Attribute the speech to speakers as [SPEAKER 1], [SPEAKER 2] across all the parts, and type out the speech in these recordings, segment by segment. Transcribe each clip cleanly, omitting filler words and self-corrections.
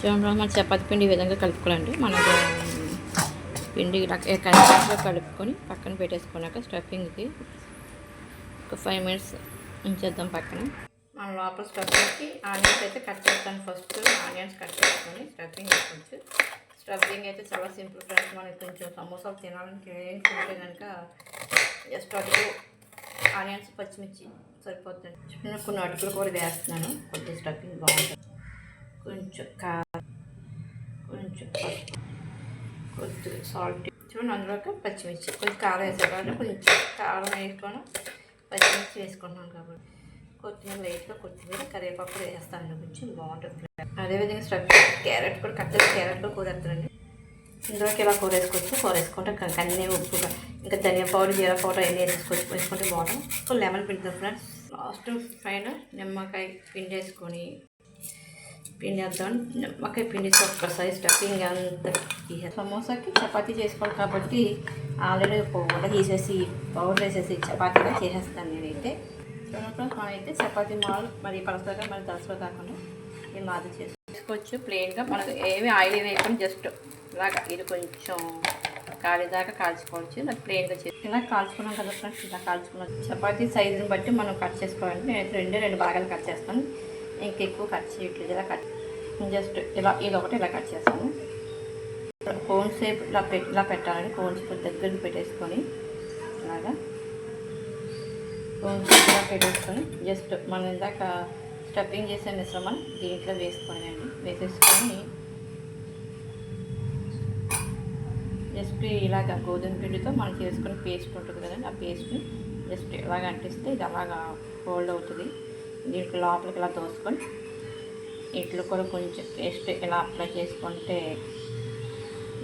[SPEAKER 1] చూడండి మన చపాతీ పిండి ఈ విధంగా కలుపుకోవాలండి. మనకు పిండి కరెక్ట్గా కలుపుకొని పక్కన పెట్టేసుకున్నాక స్టఫింగ్కి ఒక 5 మినిట్స్ ఉంచేద్దాం పక్కన. మన లోపల స్టఫింగ్కి ఆనియన్స్ అయితే కట్ చేస్తాను. ఫస్ట్ ఆనియన్స్ కట్ చేసుకొని స్టఫింగ్ వేసుకోవచ్చు. స్టఫింగ్ అయితే చాలా సింపుల్ ఫ్రెండ్స్. మనకి కొంచెం సమోసాలు తినాలని తింటే కనుక జస్ట్ అటుకు ఆనియన్స్ పచ్చిమిర్చి సరిపోతుంది. కొన్ని అటుకులు కూడా వేస్తున్నాను. కొద్దిగా స్టఫింగ్ బాగుంటుంది. కొంచెం కారం, కొంచెం పసుపు, కొద్దిగా సాల్ట్ చూడండి. అందులోకి పచ్చిమిర్చి కొంచెం కారం వేసేవాళ్ళు కొంచెం కారం వేసుకొని పచ్చిమిర్చి వేసుకుంటున్నాను కాబట్టి కొత్తిమీర లైట్గా కొత్తిమీర కరివేపాకు వేస్తాను. కొంచెం బాగుంటుంది. అదేవిధంగా స్టఫింగ్ క్యారెట్ కూడా కట్ చేసి క్యారెట్ కూడా కూరేస్తానండి. ఇందులోకి ఇలా కూర వేసుకుంటే అన్నీ ఉప్పుగా ఇంకా ధనియా పౌడర్ జీరా పౌడర్ అన్నీ వేసుకుంటే బాగుంటుంది. సో లెమన్ పిండుతాం ఫ్రెండ్స్. లాస్ట్ పైన నిమ్మకాయ పిండేసుకొని పిండేద్దాం. నిమ్మకాయ పిండిసి ఒక్కసారి స్టఫింగ్ అంతా సమోసాకి చపాతీ చేసుకోవాలి కాబట్టి ఆల్రెడీ పౌడర్ తీసేసి పౌడర్ వేసేసి చపాతీగా చేసేస్తాను నేనైతే. మనమైతే చపాతీ మాల్ మరి పలసగా మరి దసరా కాకుండా ఈ మాది చేసుకోవచ్చు. ప్లెయిన్గా మనకు ఏమి ఆయిల్ వేయకుండా జస్ట్ ఇలాగా ఇది కొంచెం కాలిదాకా కాల్చుకోవచ్చు. ఇలా ప్లెయిన్గా చేసి ఇలా కాల్చుకున్నాం కదా ఫ్రెండ్స్. ఇలా కాల్చుకున్నాం. చపాతీ సైజుని బట్టి మనం కట్ చేసుకోవాలంటే నేనైతే రెండు భాగాలు కట్ చేస్తాను. ఇంకెక్కువ కట్ చేయట్లేదు. ఇలా కట్ జస్ట్ ఇలా ఇదొకటి ఇలా కట్ చేస్తాను. కోన్ షేప్ ఇలా పెట్టాలని కోన్ షేప్ దగ్గరికి పెట్టేసుకొని ఇలాగా కోన్ షేప్ ఇలా పెట్టేసుకొని జస్ట్ మనం ఇందాక స్టఫింగ్ చేసే మిశ్రమం దీంట్లో వేసేసుకొని జస్ట్ ఇలాగ గోధుమ పిండితో మనం చేసుకుని పేస్ట్ ఉంటుంది కదండి. ఆ పేస్ట్ని జస్ట్ ఇలాగ అంటిస్తే ఇది అలాగా ఫోల్డ్ అవుతుంది. దీంట్లో లోపలికి ఇలా తోసుకొని ఇట్లు కూడా కొంచెం పేస్ట్ ఇలా అప్లై చేసుకుంటే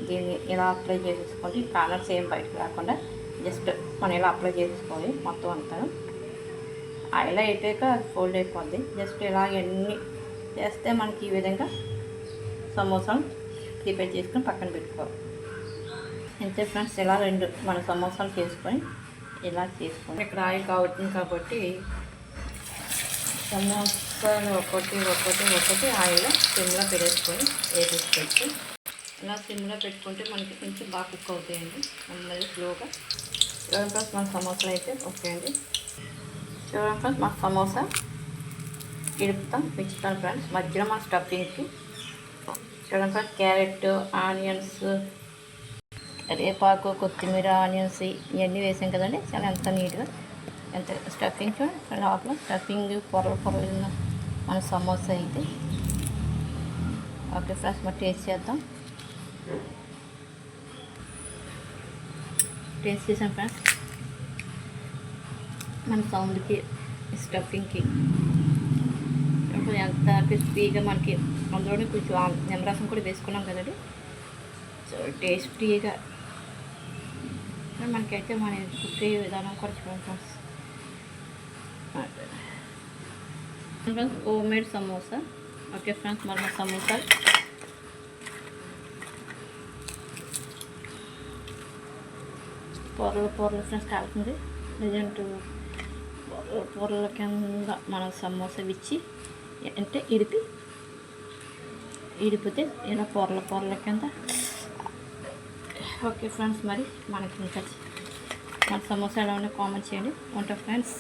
[SPEAKER 1] దీన్ని ఇలా అప్లై చేసేసుకుంటే కార్నర్స్ ఏం బయటకు రాకుండా జస్ట్ మనం ఇలా అప్లై చేసుకోవాలి మొత్తం అంతా. ఇలా అయిపోయాక అది ఫోల్డ్ అయిపోద్ది. జస్ట్ ఇలా అన్నీ చేస్తే మనకి ఈ విధంగా సమోసాలు ప్రిపేర్ చేసుకొని పక్కన పెట్టుకోవాలి. అంతే ఫ్రెండ్స్. ఇలా మన సమోసాలు చేసుకొని ఇలా చేసుకోండి. ఇక్కడ ఆయిల్ కావుతుంది కాబట్టి సమోసాలు ఒక్కొక్కటి ఆయిల్లో సిమ్లో పెట్టేసుకొని వేసేసుకోవచ్చు. ఇలా సిమ్లో పెట్టుకుంటే మనకి కొంచెం బాగా కుక్ అవుతాయండి. నెమ్మది స్లోగా. చూడండి ఫ్రెండ్స్ మన సమోసాలు అయితే ఓకే అండి. చూడండి ఫ్రెండ్స్ మన సమోసా ఇడుపుతాను ఫ్రెండ్స్. మధ్యలో మన స్టఫింగ్కి చూడండి ఫ్రెండ్స్ క్యారెట్, ఆనియన్స్, కరివేపాకు, కొత్తిమీర, ఆనియన్స్ ఇవన్నీ వేసాం కదండి. చాలా ఎంత నీట్గా ఎంత స్టఫింగ్ చూడండి. లోపల స్టఫింగ్ పొరలు మన సమోసా అయితే ఓకే ఫ్రెండ్స్. మరి టేస్ట్ చేద్దాం. టేస్ట్ చేసాం ఫ్రెండ్స్. మన సౌండ్కి స్టఫింగ్కి ఎంత క్రిస్పీగా మనకి అందులోనే కొంచెం నిమ్మరసం కూడా వేసుకున్నాం కదండి. సో టేస్టీగా మనకైతే మన కుక్ అయ్యే విధానం కూడా చూడండి friends. Home made samosa okay friends. మన సమోసా పొరలు ఫ్రెండ్స్ కాలుతుంది. లేదంటే పొరల కింద మన సమోసా ఇచ్చి అంటే ఇడిపితే ఇలా పొరల కింద ఓకే ఫ్రెండ్స్. మరి మనకి ఇంకా మన సమోసా ఎలా ఉందో కామెంట్ చేయండి. ఉంటా ఫ్రెండ్స్.